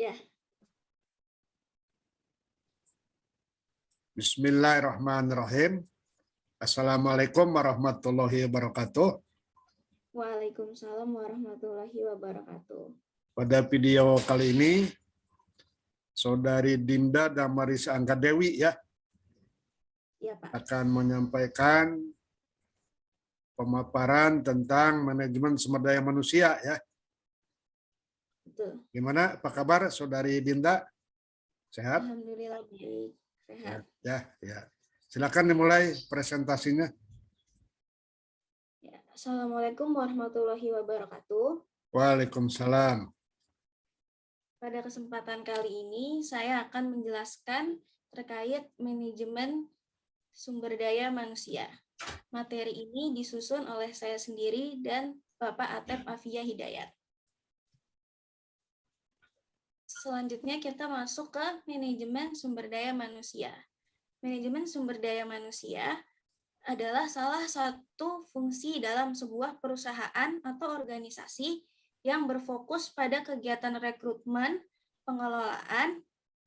Ya, Bismillahirrahmanirrahim. Assalamualaikum warahmatullahi wabarakatuh. Waalaikumsalam warahmatullahi wabarakatuh. Pada video kali ini, Saudari Dinda Damarisa Angkadewi Ya, Pak. akan menyampaikan pemaparan tentang manajemen sumber daya manusia ya. Betul. Gimana? Apa kabar Saudari Dinda? Sehat? Alhamdulillah baik. Sehat. Ya. Silakan dimulai presentasinya. Ya. Assalamualaikum warahmatullahi wabarakatuh. Waalaikumsalam. Pada kesempatan kali ini, saya akan menjelaskan terkait manajemen sumber daya manusia. Materi ini disusun oleh saya sendiri dan Bapak Atep Afia Hidayat. Selanjutnya kita masuk ke manajemen sumber daya manusia. Manajemen sumber daya manusia adalah salah satu fungsi dalam sebuah perusahaan atau organisasi yang berfokus pada kegiatan rekrutmen, pengelolaan,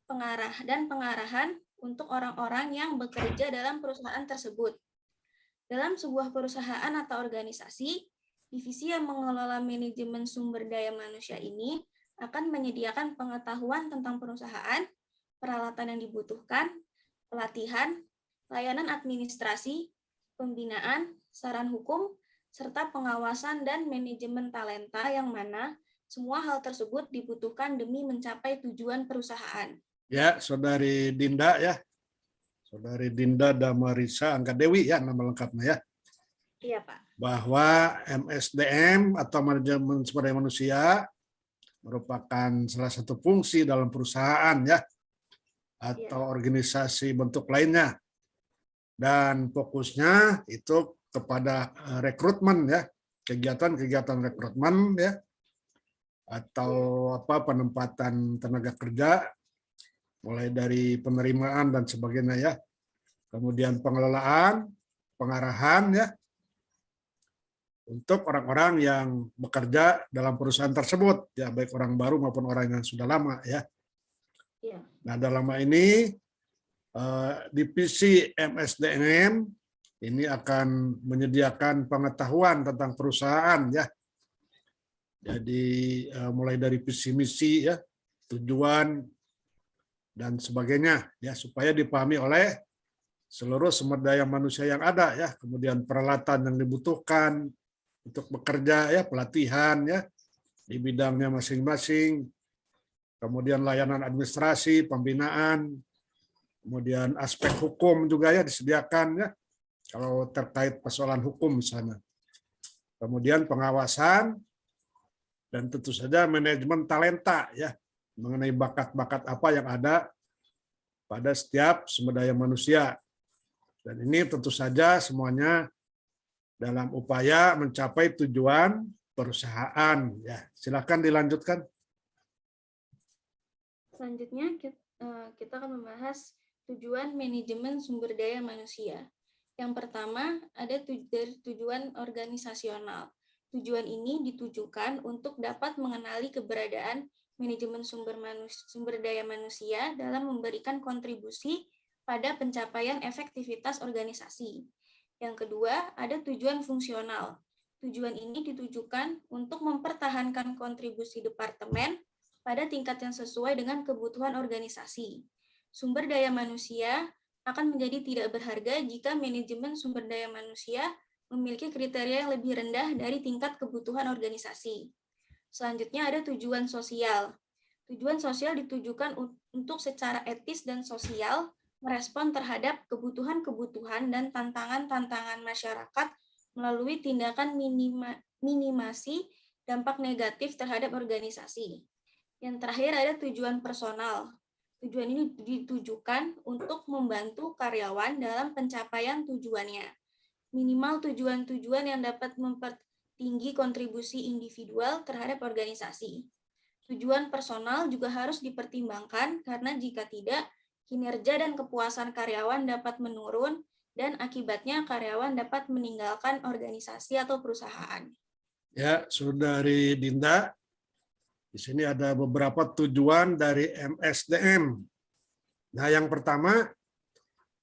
pengarahan untuk orang-orang yang bekerja dalam perusahaan tersebut. Dalam sebuah perusahaan atau organisasi, divisi yang mengelola manajemen sumber daya manusia ini akan menyediakan pengetahuan tentang perusahaan, peralatan yang dibutuhkan, pelatihan, layanan administrasi, pembinaan, saran hukum, serta pengawasan dan manajemen talenta yang mana semua hal tersebut dibutuhkan demi mencapai tujuan perusahaan. Ya, Saudari Dinda ya. Saudari Dinda Damarisa Angkadewi ya nama lengkapnya ya. Iya, Pak. Bahwa MSDM atau manajemen sumber daya manusia merupakan salah satu fungsi dalam perusahaan ya atau organisasi bentuk lainnya, dan fokusnya itu kepada rekrutmen ya, kegiatan rekrutmen ya, atau penempatan tenaga kerja mulai dari penerimaan dan sebagainya ya, kemudian pengelolaan, pengarahan ya untuk orang-orang yang bekerja dalam perusahaan tersebut ya, baik orang baru maupun orang yang sudah lama ya. Nah, dalam hal ini divisi MSDM ini akan menyediakan pengetahuan tentang perusahaan ya. Jadi mulai dari visi misi ya, tujuan dan sebagainya ya, supaya dipahami oleh seluruh sumber daya manusia yang ada ya, kemudian peralatan yang dibutuhkan untuk bekerja ya, pelatihan ya di bidangnya masing-masing, kemudian layanan administrasi, pembinaan, kemudian aspek hukum juga ya disediakan ya, kalau terkait persoalan hukum misalnya. Kemudian pengawasan, dan tentu saja manajemen talenta ya, mengenai bakat-bakat apa yang ada pada setiap sumber daya manusia. Dan ini tentu saja semuanya dalam upaya mencapai tujuan perusahaan ya. Silakan dilanjutkan. Selanjutnya kita akan membahas tujuan manajemen sumber daya manusia. Yang pertama ada dari tujuan organisasional. Tujuan ini ditujukan untuk dapat mengenali keberadaan manajemen sumber daya manusia dalam memberikan kontribusi pada pencapaian efektivitas organisasi. Yang kedua, ada tujuan fungsional. Tujuan ini ditujukan untuk mempertahankan kontribusi departemen pada tingkat yang sesuai dengan kebutuhan organisasi. Sumber daya manusia akan menjadi tidak berharga jika manajemen sumber daya manusia memiliki kriteria yang lebih rendah dari tingkat kebutuhan organisasi. Selanjutnya ada tujuan sosial. Tujuan sosial ditujukan untuk secara etis dan sosial merespon terhadap kebutuhan-kebutuhan dan tantangan-tantangan masyarakat melalui tindakan minimasi dampak negatif terhadap organisasi. Yang terakhir ada tujuan personal. Tujuan ini ditujukan untuk membantu karyawan dalam pencapaian tujuannya. Minimal tujuan-tujuan yang dapat mempertinggi kontribusi individual terhadap organisasi. Tujuan personal juga harus dipertimbangkan karena jika tidak, kinerja dan kepuasan karyawan dapat menurun dan akibatnya karyawan dapat meninggalkan organisasi atau perusahaan. Ya, Saudari Dinda, Di sini ada beberapa tujuan dari MSDM. Nah, yang pertama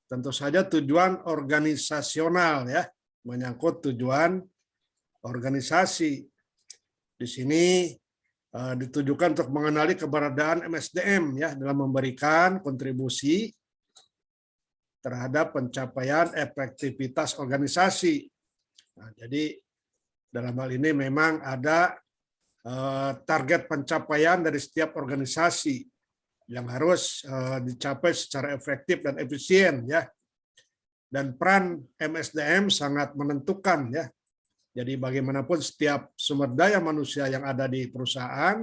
tentu saja tujuan organisasional ya, menyangkut tujuan organisasi. Di sini ditujukan untuk mengenali keberadaan MSDM ya dalam memberikan kontribusi terhadap pencapaian efektivitas organisasi. Nah, jadi dalam hal ini memang ada target pencapaian dari setiap organisasi yang harus dicapai secara efektif dan efisien ya. Dan peran MSDM sangat menentukan ya. Jadi bagaimanapun setiap sumber daya manusia yang ada di perusahaan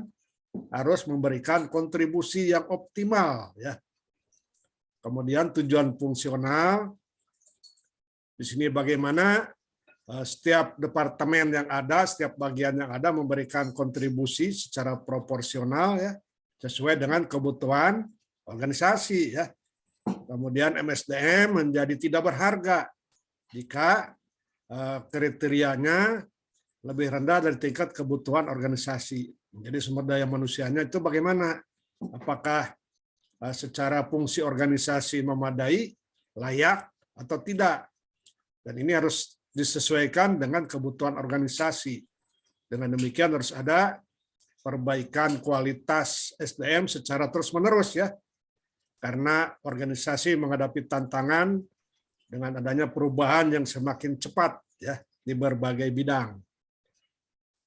harus memberikan kontribusi yang optimal ya. Kemudian tujuan fungsional di sini bagaimana setiap departemen yang ada, setiap bagian yang ada memberikan kontribusi secara proporsional ya, sesuai dengan kebutuhan organisasi ya. Kemudian MSDM menjadi tidak berharga jika kriterianya lebih rendah dari tingkat kebutuhan organisasi. Jadi sumber daya manusianya itu bagaimana? Apakah secara fungsi organisasi memadai, layak, atau tidak? Dan ini harus disesuaikan dengan kebutuhan organisasi. Dengan demikian harus ada perbaikan kualitas SDM secara terus-menerus ya. Karena organisasi menghadapi tantangan dengan adanya perubahan yang semakin cepat ya di berbagai bidang.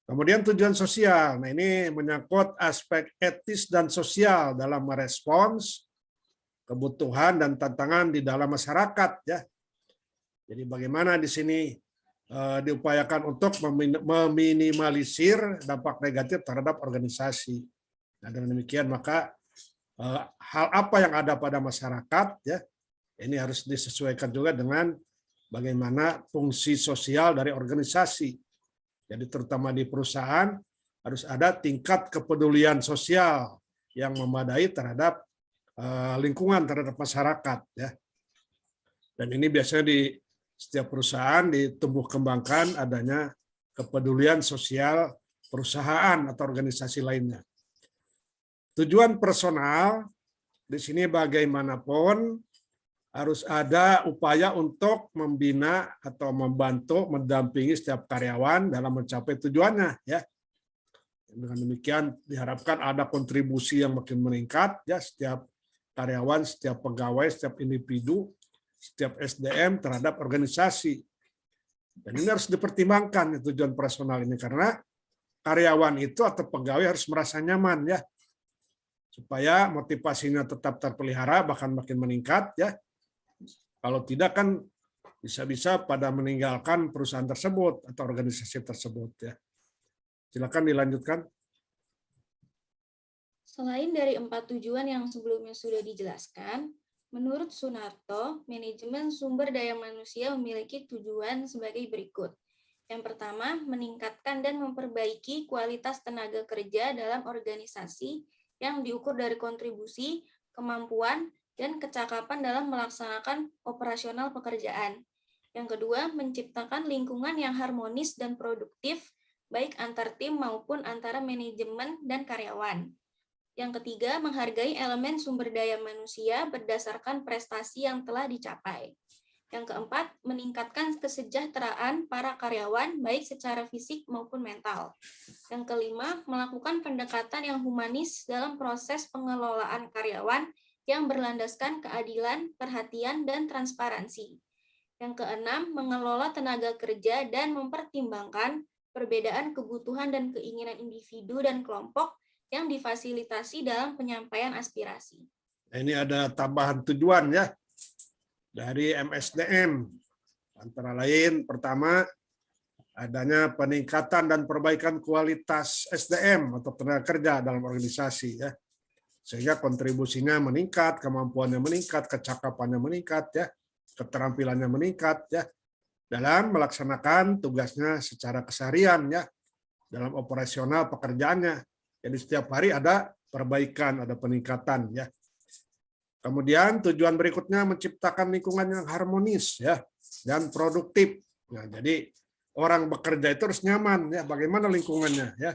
Kemudian tujuan sosial. Nah, ini menyangkut aspek etis dan sosial dalam merespons kebutuhan dan tantangan di dalam masyarakat ya. Jadi bagaimana di sini diupayakan untuk meminimalisir dampak negatif terhadap organisasi. Nah, dengan demikian maka hal apa yang ada pada masyarakat ya ini harus disesuaikan juga dengan bagaimana fungsi sosial dari organisasi. Jadi terutama di perusahaan harus ada tingkat kepedulian sosial yang memadai terhadap lingkungan, terhadap masyarakat ya. Dan ini biasanya di setiap perusahaan ditumbuh kembangkan adanya kepedulian sosial perusahaan atau organisasi lainnya. Tujuan personal di sini bagaimanapun harus ada upaya untuk membina atau membantu mendampingi setiap karyawan dalam mencapai tujuannya ya. Dengan demikian diharapkan ada kontribusi yang makin meningkat ya, setiap karyawan, setiap pegawai, setiap individu, setiap SDM terhadap organisasi. Dan ini harus dipertimbangkan ya, tujuan personal ini karena karyawan itu atau pegawai harus merasa nyaman ya. Supaya motivasinya tetap terpelihara bahkan makin meningkat ya. Kalau tidak kan bisa-bisa pada meninggalkan perusahaan tersebut atau organisasi tersebut ya. Silakan dilanjutkan. Selain dari 4 tujuan yang sebelumnya sudah dijelaskan, menurut Sunarto, manajemen sumber daya manusia memiliki tujuan sebagai berikut. Yang pertama, meningkatkan dan memperbaiki kualitas tenaga kerja dalam organisasi yang diukur dari kontribusi, kemampuan, dan kecakapan dalam melaksanakan operasional pekerjaan. Yang kedua, menciptakan lingkungan yang harmonis dan produktif, baik antar tim maupun antara manajemen dan karyawan. Yang ketiga, menghargai elemen sumber daya manusia berdasarkan prestasi yang telah dicapai. Yang keempat, meningkatkan kesejahteraan para karyawan baik secara fisik maupun mental. Yang kelima, melakukan pendekatan yang humanis dalam proses pengelolaan karyawan yang berlandaskan keadilan, perhatian, dan transparansi. Yang keenam, mengelola tenaga kerja dan mempertimbangkan perbedaan kebutuhan dan keinginan individu dan kelompok yang difasilitasi dalam penyampaian aspirasi. Nah, ini ada tambahan tujuan ya dari MSDM. Antara lain, pertama, adanya peningkatan dan perbaikan kualitas SDM atau tenaga kerja dalam organisasi ya. Sehingga kontribusinya meningkat, kemampuannya meningkat, kecakapannya meningkat ya, keterampilannya meningkat ya dalam melaksanakan tugasnya secara keseharian ya, dalam operasional pekerjaannya. Jadi setiap hari ada perbaikan, ada peningkatan ya. Kemudian tujuan berikutnya menciptakan lingkungan yang harmonis ya dan produktif. Nah, jadi orang bekerja itu harus nyaman ya. Bagaimana lingkungannya ya?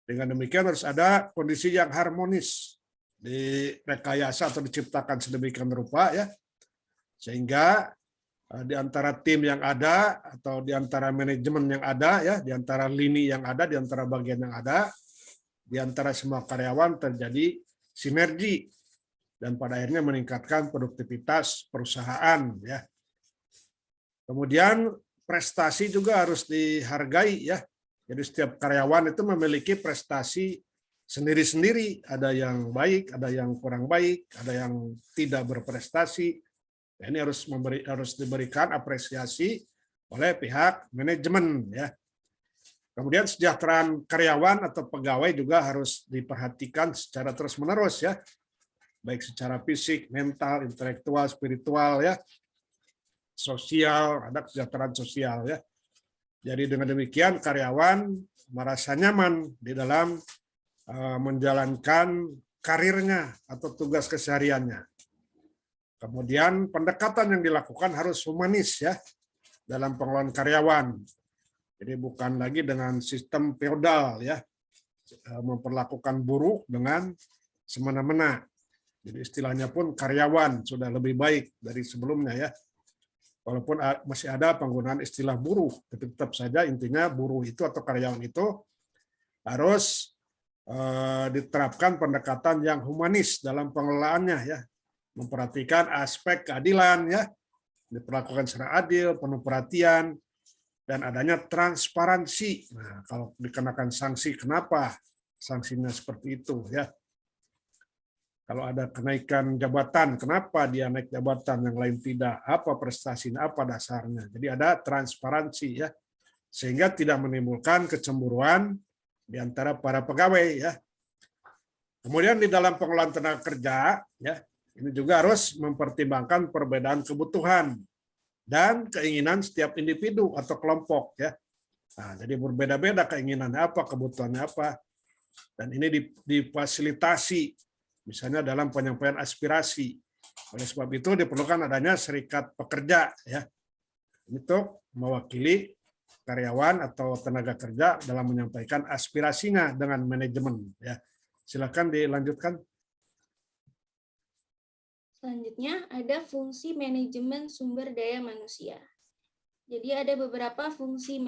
Dengan demikian harus ada kondisi yang harmonis, direkayasa atau diciptakan sedemikian rupa ya, sehingga di antara tim yang ada atau di antara manajemen yang ada ya, di antara lini yang ada, di antara bagian yang ada, di antara semua karyawan terjadi sinergi dan pada akhirnya meningkatkan produktivitas perusahaan ya. Kemudian prestasi juga harus dihargai ya. Jadi setiap karyawan itu memiliki prestasi sendiri-sendiri, ada yang baik, ada yang kurang baik, ada yang tidak berprestasi. Ini harus diberikan apresiasi oleh pihak manajemen ya. Kemudian kesejahteraan karyawan atau pegawai juga harus diperhatikan secara terus-menerus ya. Baik secara fisik, mental, intelektual, spiritual ya. Sosial, ada kesejahteraan sosial ya. Jadi dengan demikian karyawan merasa nyaman di dalam menjalankan karirnya atau tugas kesehariannya. Kemudian pendekatan yang dilakukan harus humanis ya dalam pengelolaan karyawan. Jadi bukan lagi dengan sistem feodal ya, memperlakukan buruh dengan semena-mena. Jadi istilahnya pun karyawan sudah lebih baik dari sebelumnya ya. Walaupun masih ada penggunaan istilah buruh, tapi tetap saja intinya buruh itu atau karyawan itu harus diterapkan pendekatan yang humanis dalam pengelolaannya ya, memperhatikan aspek keadilan ya, diperlakukan secara adil, penuh perhatian, dan adanya transparansi. Nah, kalau dikenakan sanksi, kenapa sanksinya seperti itu ya? Kalau ada kenaikan jabatan, kenapa dia naik jabatan, yang lain tidak? Apa prestasinya, apa dasarnya? Jadi ada transparansi ya, sehingga tidak menimbulkan kecemburuan di antara para pegawai ya. Kemudian di dalam pengelolaan tenaga kerja ya, ini juga harus mempertimbangkan perbedaan kebutuhan dan keinginan setiap individu atau kelompok ya. Nah, jadi berbeda-beda keinginannya apa, kebutuhannya apa, dan ini difasilitasi misalnya dalam penyampaian aspirasi. Oleh sebab itu diperlukan adanya serikat pekerja ya, untuk mewakili karyawan atau tenaga kerja dalam menyampaikan aspirasinya dengan manajemen ya. Silakan dilanjutkan. Selanjutnya ada fungsi manajemen sumber daya manusia. Jadi ada beberapa fungsi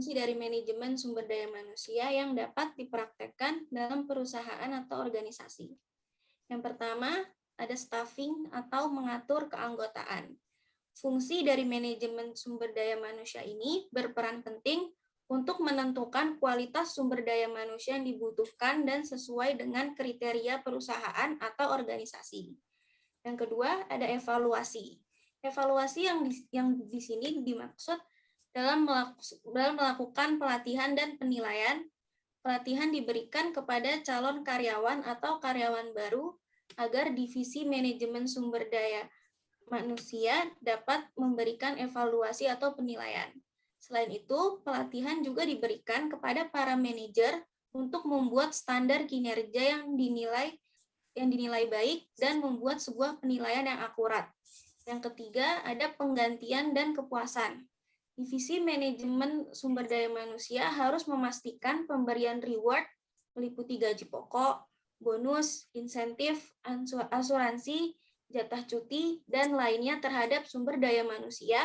dari manajemen sumber daya manusia yang dapat dipraktekkan dalam perusahaan atau organisasi. Yang pertama, ada staffing atau mengatur keanggotaan. Fungsi dari manajemen sumber daya manusia ini berperan penting untuk menentukan kualitas sumber daya manusia yang dibutuhkan dan sesuai dengan kriteria perusahaan atau organisasi. Yang kedua, ada evaluasi. Evaluasi yang di sini dimaksud dalam melakukan pelatihan dan penilaian. Pelatihan diberikan kepada calon karyawan atau karyawan baru agar divisi manajemen sumber daya manusia dapat memberikan evaluasi atau penilaian. Selain itu, pelatihan juga diberikan kepada para manajer untuk membuat standar kinerja yang dinilai baik dan membuat sebuah penilaian yang akurat. Yang ketiga, ada penggantian dan kepuasan. Divisi manajemen sumber daya manusia harus memastikan pemberian reward meliputi gaji pokok, bonus, insentif, asuransi, jatah cuti, dan lainnya terhadap sumber daya manusia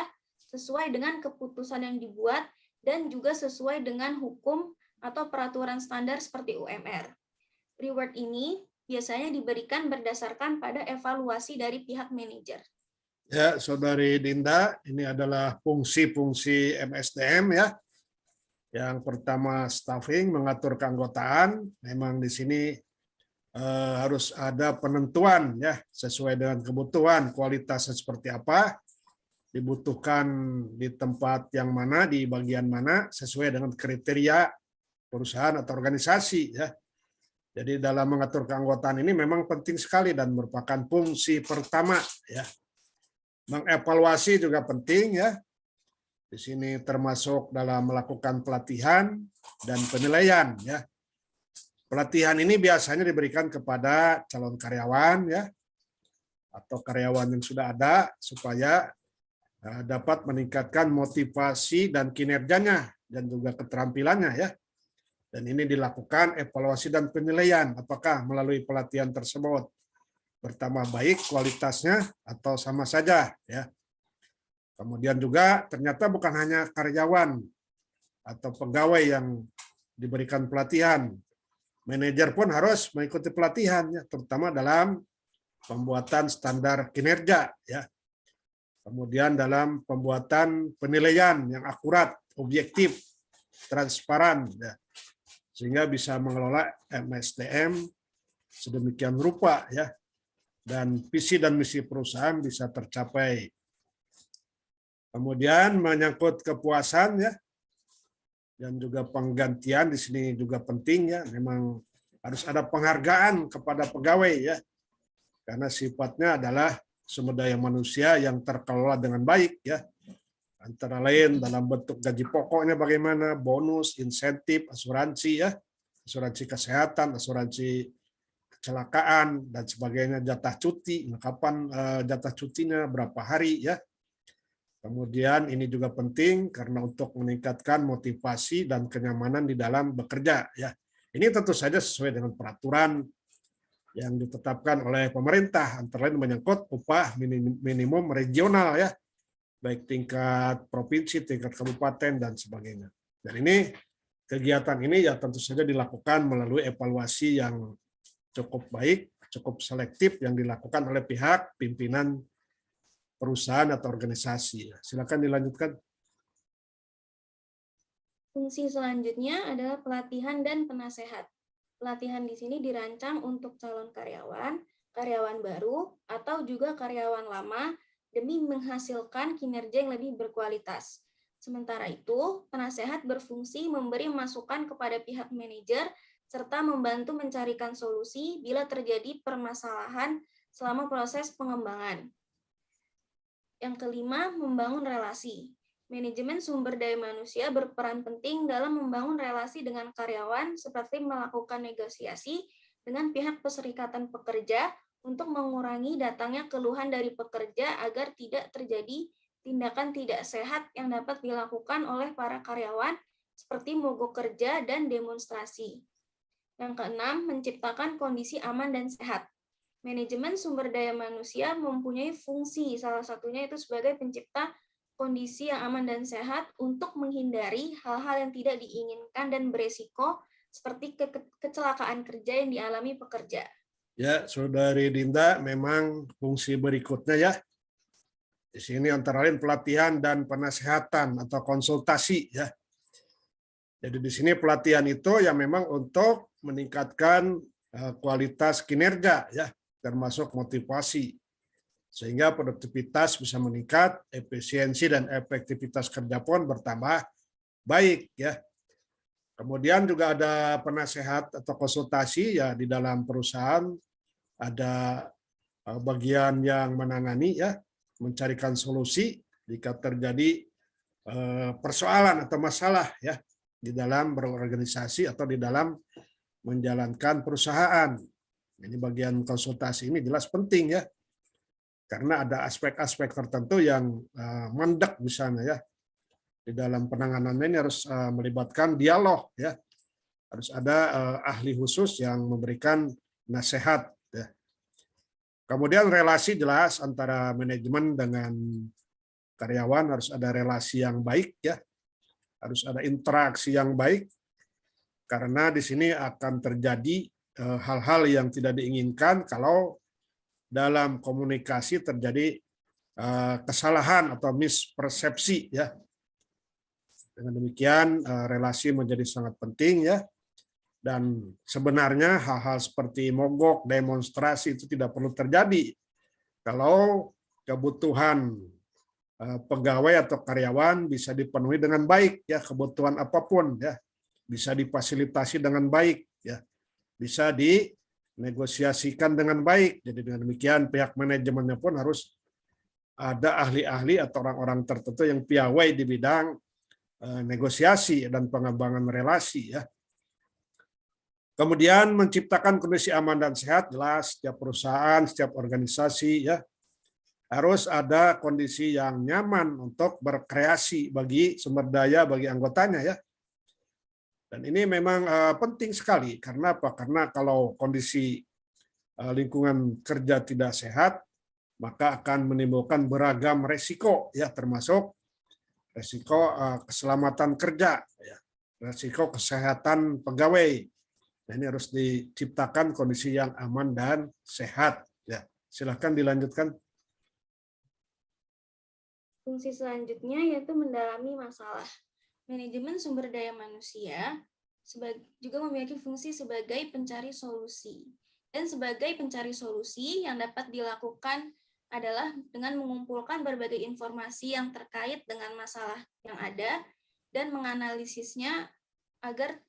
sesuai dengan keputusan yang dibuat dan juga sesuai dengan hukum atau peraturan standar seperti UMR. Reward ini biasanya diberikan berdasarkan pada evaluasi dari pihak manajer. Ya, Saudari Dinda, ini adalah fungsi-fungsi MSDM ya. Yang pertama staffing, mengatur keanggotaan. Memang di sini harus ada penentuan ya, sesuai dengan kebutuhan, kualitasnya seperti apa, dibutuhkan di tempat yang mana, di bagian mana, sesuai dengan kriteria perusahaan atau organisasi ya. Jadi dalam mengatur keanggotaan ini memang penting sekali dan merupakan fungsi pertama ya. Mengevaluasi juga penting ya. Di sini termasuk dalam melakukan pelatihan dan penilaian ya. Pelatihan ini biasanya diberikan kepada calon karyawan ya, atau karyawan yang sudah ada supaya dapat meningkatkan motivasi dan kinerjanya dan juga keterampilannya ya. Dan ini dilakukan evaluasi dan penilaian apakah melalui pelatihan tersebut bertambah baik kualitasnya atau sama saja ya. Kemudian juga ternyata bukan hanya karyawan atau pegawai yang diberikan pelatihan. Manajer pun harus mengikuti pelatihan ya, terutama dalam pembuatan standar kinerja ya. Kemudian dalam pembuatan penilaian yang akurat, objektif, transparan ya. Sehingga bisa mengelola MSDM sedemikian rupa ya. Dan visi dan misi perusahaan bisa tercapai. Kemudian menyangkut kepuasan ya, dan juga penggantian di sini juga penting ya. Memang harus ada penghargaan kepada pegawai ya, karena sifatnya adalah sumber daya manusia yang terkelola dengan baik ya. Antara lain dalam bentuk gaji pokoknya bagaimana, bonus, insentif, asuransi ya, asuransi kesehatan, asuransi kecelakaan dan sebagainya, jatah cuti, kapan jatah cutinya, berapa hari ya. Kemudian ini juga penting karena untuk meningkatkan motivasi dan kenyamanan di dalam bekerja ya. Ini tentu saja sesuai dengan peraturan yang ditetapkan oleh pemerintah, antara lain menyangkut upah minimum regional ya, baik tingkat provinsi, tingkat kabupaten dan sebagainya. Dan ini kegiatan ini ya tentu saja dilakukan melalui evaluasi yang cukup baik, cukup selektif yang dilakukan oleh pihak pimpinan perusahaan atau organisasi. Silakan dilanjutkan. Fungsi selanjutnya adalah pelatihan dan penasehat. Pelatihan di sini dirancang untuk calon karyawan, karyawan baru, atau juga karyawan lama demi menghasilkan kinerja yang lebih berkualitas. Sementara itu, penasehat berfungsi memberi masukan kepada pihak manajer serta membantu mencarikan solusi bila terjadi permasalahan selama proses pengembangan. Yang kelima, membangun relasi. Manajemen sumber daya manusia berperan penting dalam membangun relasi dengan karyawan seperti melakukan negosiasi dengan pihak perserikatan pekerja untuk mengurangi datangnya keluhan dari pekerja agar tidak terjadi tindakan tidak sehat yang dapat dilakukan oleh para karyawan seperti mogok kerja dan demonstrasi. Yang keenam, menciptakan kondisi aman dan sehat. Manajemen sumber daya manusia mempunyai fungsi, salah satunya itu sebagai pencipta kondisi yang aman dan sehat untuk menghindari hal-hal yang tidak diinginkan dan beresiko seperti kecelakaan kerja yang dialami pekerja. Ya, Saudari Dinda, memang fungsi berikutnya ya. Di sini antara lain pelatihan dan penasehatan atau konsultasi ya. Jadi di sini pelatihan itu yang memang untuk meningkatkan kualitas kinerja ya, termasuk motivasi sehingga produktivitas bisa meningkat, efisiensi dan efektivitas kerja pun bertambah baik ya. Kemudian juga ada penasehat atau konsultasi ya, di dalam perusahaan ada bagian yang menangani ya, mencarikan solusi jika terjadi persoalan atau masalah ya di dalam berorganisasi atau di dalam menjalankan perusahaan. Ini bagian konsultasi ini jelas penting ya, karena ada aspek-aspek tertentu yang mandek misalnya ya. Di dalam penanganannya ini harus melibatkan dialog ya, harus ada ahli khusus yang memberikan nasihat ya. Kemudian relasi jelas antara manajemen dengan karyawan, harus ada relasi yang baik ya, harus ada interaksi yang baik, karena di sini akan terjadi hal-hal yang tidak diinginkan kalau dalam komunikasi terjadi kesalahan atau mispersepsi ya. Dengan demikian relasi menjadi sangat penting ya. Dan sebenarnya hal-hal seperti mogok, demonstrasi itu tidak perlu terjadi kalau kebutuhan pegawai atau karyawan bisa dipenuhi dengan baik ya, kebutuhan apapun ya bisa difasilitasi dengan baik ya, bisa dinegosiasikan dengan baik. Jadi dengan demikian pihak manajemennya pun harus ada ahli-ahli atau orang-orang tertentu yang piawai di bidang negosiasi dan pengembangan relasi ya. Kemudian menciptakan kondisi aman dan sehat, jelas setiap perusahaan, setiap organisasi ya harus ada kondisi yang nyaman untuk berkreasi bagi sumber daya, bagi anggotanya ya. Dan ini memang penting sekali. Karena apa? Karena kalau kondisi lingkungan kerja tidak sehat, maka akan menimbulkan beragam resiko, ya, termasuk resiko keselamatan kerja, ya, resiko kesehatan pegawai. Nah, ini harus diciptakan kondisi yang aman dan sehat. Ya, silakan dilanjutkan. Fungsi selanjutnya yaitu mendalami masalah. Manajemen sumber daya manusia juga memiliki fungsi sebagai pencari solusi. Dan sebagai pencari solusi yang dapat dilakukan adalah dengan mengumpulkan berbagai informasi yang terkait dengan masalah yang ada dan menganalisisnya agar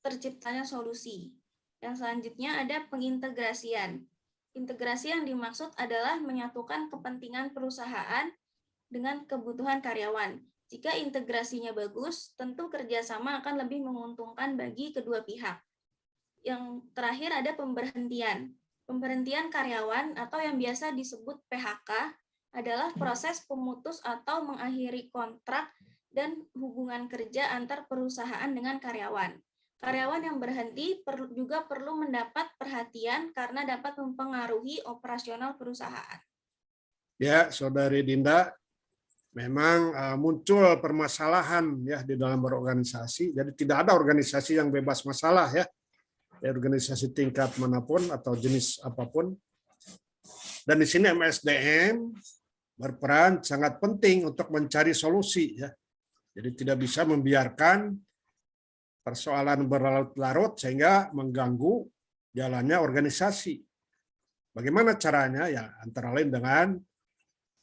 terciptanya solusi. Yang selanjutnya ada pengintegrasian. Integrasi yang dimaksud adalah menyatukan kepentingan perusahaan dengan kebutuhan karyawan. Jika integrasinya bagus, tentu kerjasama akan lebih menguntungkan bagi kedua pihak. Yang terakhir ada pemberhentian. Pemberhentian karyawan atau yang biasa disebut PHK adalah proses pemutus atau mengakhiri kontrak dan hubungan kerja antar perusahaan dengan karyawan. Karyawan yang berhenti juga perlu mendapat perhatian karena dapat mempengaruhi operasional perusahaan. Ya, Saudari Dinda, memang muncul permasalahan, ya, di dalam berorganisasi. Jadi tidak ada organisasi yang bebas masalah, ya. Organisasi tingkat manapun atau jenis apapun. Dan di sini MSDM berperan sangat penting untuk mencari solusi, ya. Jadi tidak bisa membiarkan persoalan berlarut-larut sehingga mengganggu jalannya organisasi. Bagaimana caranya? Ya, antara lain dengan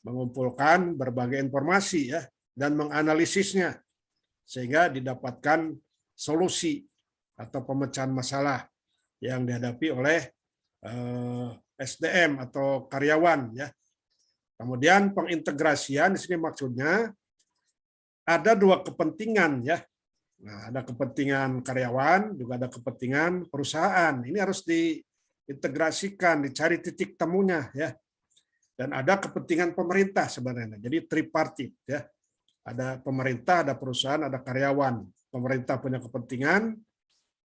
mengumpulkan berbagai informasi, ya, dan menganalisisnya sehingga didapatkan solusi atau pemecahan masalah yang dihadapi oleh SDM atau karyawan, ya. Kemudian pengintegrasian di sini maksudnya ada dua kepentingan, ya. Nah, ada kepentingan karyawan, juga ada kepentingan perusahaan. Ini harus diintegrasikan, dicari titik temunya, ya. Dan ada kepentingan pemerintah sebenarnya. Jadi tripartit, ya. Ada pemerintah, ada perusahaan, ada karyawan. Pemerintah punya kepentingan,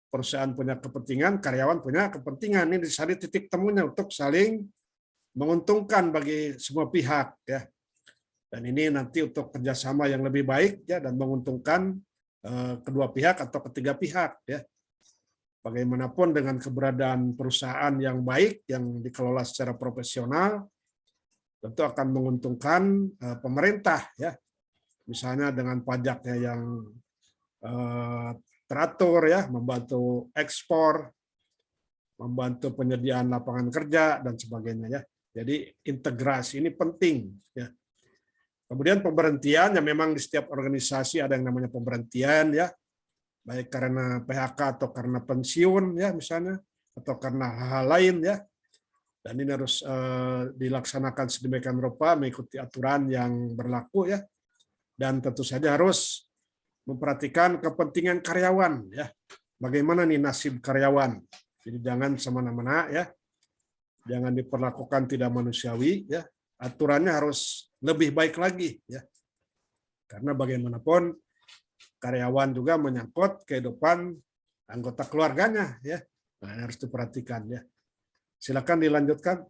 perusahaan punya kepentingan, karyawan punya kepentingan. Ini dicari titik temunya untuk saling menguntungkan bagi semua pihak, ya. Dan ini nanti untuk kerjasama yang lebih baik, ya, dan menguntungkan kedua pihak atau ketiga pihak, ya. Bagaimanapun dengan keberadaan perusahaan yang baik, yang dikelola secara profesional, tentu akan menguntungkan pemerintah, ya. Misalnya dengan pajaknya yang teratur, ya, membantu ekspor, membantu penyediaan lapangan kerja dan sebagainya, ya. Jadi integrasi ini penting, ya. Kemudian pemberhentian, ya, memang di setiap organisasi ada yang namanya pemberhentian, ya, baik karena PHK atau karena pensiun, ya, misalnya, atau karena hal-hal lain, ya. Dan ini harus dilaksanakan sedemikian rupa mengikuti aturan yang berlaku, ya. Dan tentu saja harus memperhatikan kepentingan karyawan, ya. Bagaimana nih nasib karyawan? Jadi jangan semena-mena, ya. Jangan diperlakukan tidak manusiawi, ya. Aturannya harus lebih baik lagi, ya. Karena bagaimanapun karyawan juga menyangkut kehidupan anggota keluarganya, ya. Nah, ini harus diperhatikan, ya. Silakan dilanjutkan.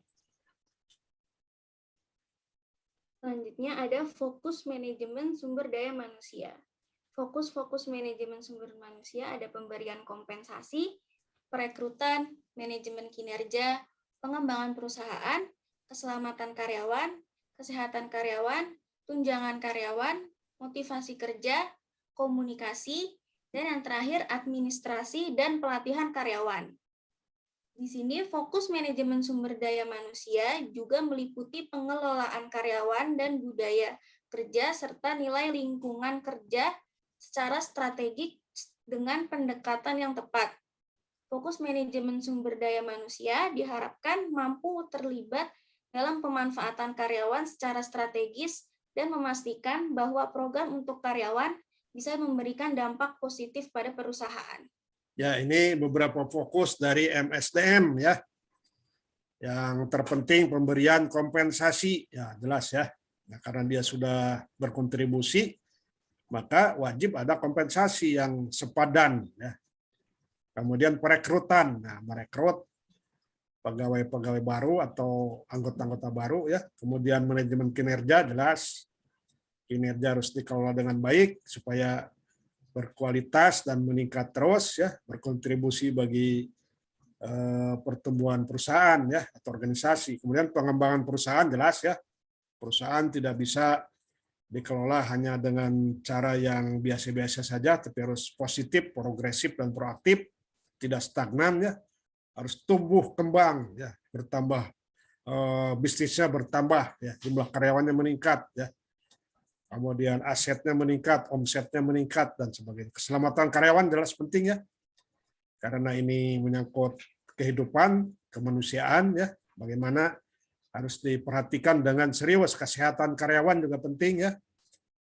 Selanjutnya ada fokus manajemen sumber daya manusia. Fokus manajemen sumber manusia ada pemberian kompensasi, perekrutan, manajemen kinerja, pengembangan perusahaan, keselamatan karyawan, kesehatan karyawan, tunjangan karyawan, motivasi kerja, komunikasi, dan yang terakhir administrasi dan pelatihan karyawan. Di sini fokus manajemen sumber daya manusia juga meliputi pengelolaan karyawan dan budaya kerja serta nilai lingkungan kerja secara strategik dengan pendekatan yang tepat. Fokus manajemen sumber daya manusia diharapkan mampu terlibat dalam pemanfaatan karyawan secara strategis dan memastikan bahwa program untuk karyawan bisa memberikan dampak positif pada perusahaan. Ya, ini beberapa fokus dari MSDM, ya. Yang terpenting pemberian kompensasi, ya, jelas, ya. Nah, karena dia sudah berkontribusi, maka wajib ada kompensasi yang sepadan. Ya. Kemudian perekrutan, nah, merekrut pegawai-pegawai baru atau anggota-anggota baru, ya. Kemudian manajemen kinerja, jelas kinerja harus dikelola dengan baik supaya berkualitas dan meningkat terus, ya, berkontribusi bagi pertumbuhan perusahaan, ya, atau organisasi. Kemudian pengembangan perusahaan, jelas, ya, perusahaan tidak bisa dikelola hanya dengan cara yang biasa-biasa saja, tapi harus positif, progresif, dan proaktif, tidak stagnan, ya, harus tumbuh kembang, ya, bertambah, bisnisnya bertambah, ya, jumlah karyawannya meningkat, ya, kemudian asetnya meningkat, omsetnya meningkat, dan sebagainya. Keselamatan karyawan jelas penting, ya, karena ini menyangkut kehidupan kemanusiaan, ya, bagaimana harus diperhatikan dengan serius. Kesehatan karyawan juga penting, ya,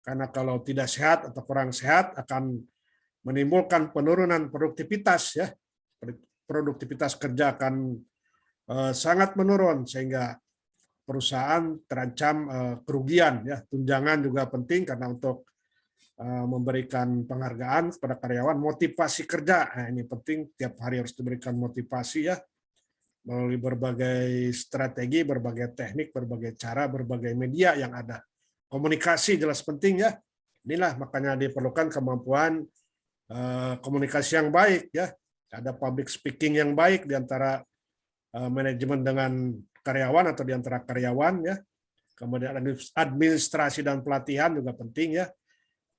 karena kalau tidak sehat atau kurang sehat akan menimbulkan penurunan produktivitas, ya, produktivitas kerja akan sangat menurun sehingga perusahaan terancam kerugian, ya. Tunjangan juga penting karena untuk memberikan penghargaan kepada karyawan, motivasi kerja, nah, ini penting, tiap hari harus diberikan motivasi, ya, melalui berbagai strategi, berbagai teknik, berbagai cara, berbagai media yang ada. Komunikasi jelas penting, ya. Inilah makanya diperlukan kemampuan komunikasi yang baik, ya. Ada public speaking yang baik di antara manajemen dengan karyawan atau di antara karyawan, ya. Kemudian administrasi dan pelatihan juga penting, ya.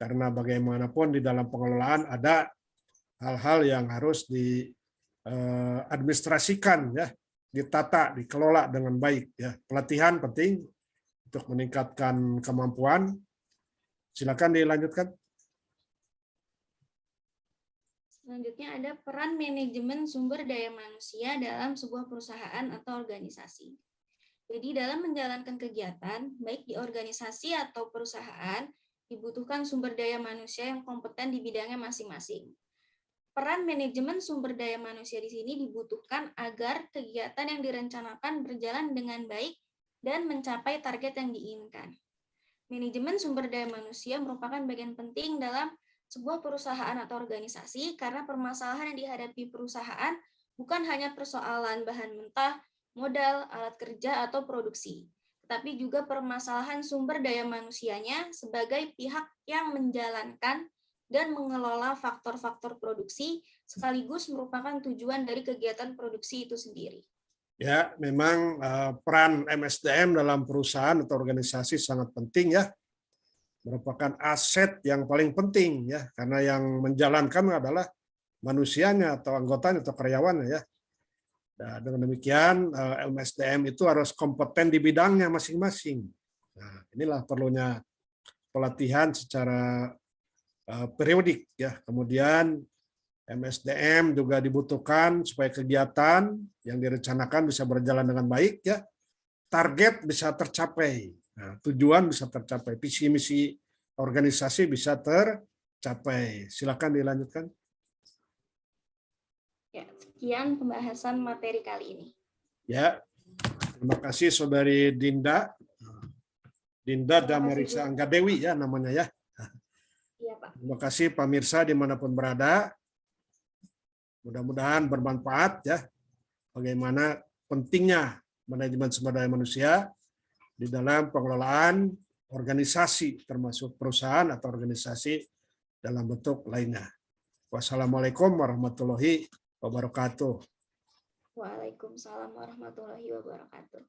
Karena bagaimanapun di dalam pengelolaan ada hal-hal yang harus diadministrasikan, ya, ditata, dikelola dengan baik, ya. Pelatihan penting untuk meningkatkan kemampuan. Silakan dilanjutkan. Selanjutnya ada peran manajemen sumber daya manusia dalam sebuah perusahaan atau organisasi. Jadi dalam menjalankan kegiatan, baik di organisasi atau perusahaan, dibutuhkan sumber daya manusia yang kompeten di bidangnya masing-masing. Peran manajemen sumber daya manusia di sini dibutuhkan agar kegiatan yang direncanakan berjalan dengan baik dan mencapai target yang diinginkan. Manajemen sumber daya manusia merupakan bagian penting dalam sebuah perusahaan atau organisasi karena permasalahan yang dihadapi perusahaan bukan hanya persoalan bahan mentah, modal, alat kerja, atau produksi, tetapi juga permasalahan sumber daya manusianya sebagai pihak yang menjalankan dan mengelola faktor-faktor produksi sekaligus merupakan tujuan dari kegiatan produksi itu sendiri. Ya, memang peran MSDM dalam perusahaan atau organisasi sangat penting, ya. Merupakan aset yang paling penting, ya, karena yang menjalankan adalah manusianya atau anggotanya atau karyawannya, ya. Nah, dengan demikian MSDM itu harus kompeten di bidangnya masing-masing. Nah, inilah perlunya pelatihan secara periodik, ya. Kemudian MSDM juga dibutuhkan supaya kegiatan yang direncanakan bisa berjalan dengan baik, ya. Target bisa tercapai. Nah, tujuan bisa tercapai, visi misi organisasi bisa tercapai. Silakan dilanjutkan. Ya, sekian pembahasan materi kali ini. Ya, terima kasih Saudari Dinda. Dinda Damarisa Anggadewi, ya, namanya, ya. Iya, Pak. Terima kasih pemirsa dimanapun berada. Mudah-mudahan bermanfaat, ya, bagaimana pentingnya manajemen sumber daya manusia di dalam pengelolaan organisasi, termasuk perusahaan atau organisasi dalam bentuk lainnya. Wassalamualaikum warahmatullahi wabarakatuh. Waalaikumsalam warahmatullahi wabarakatuh.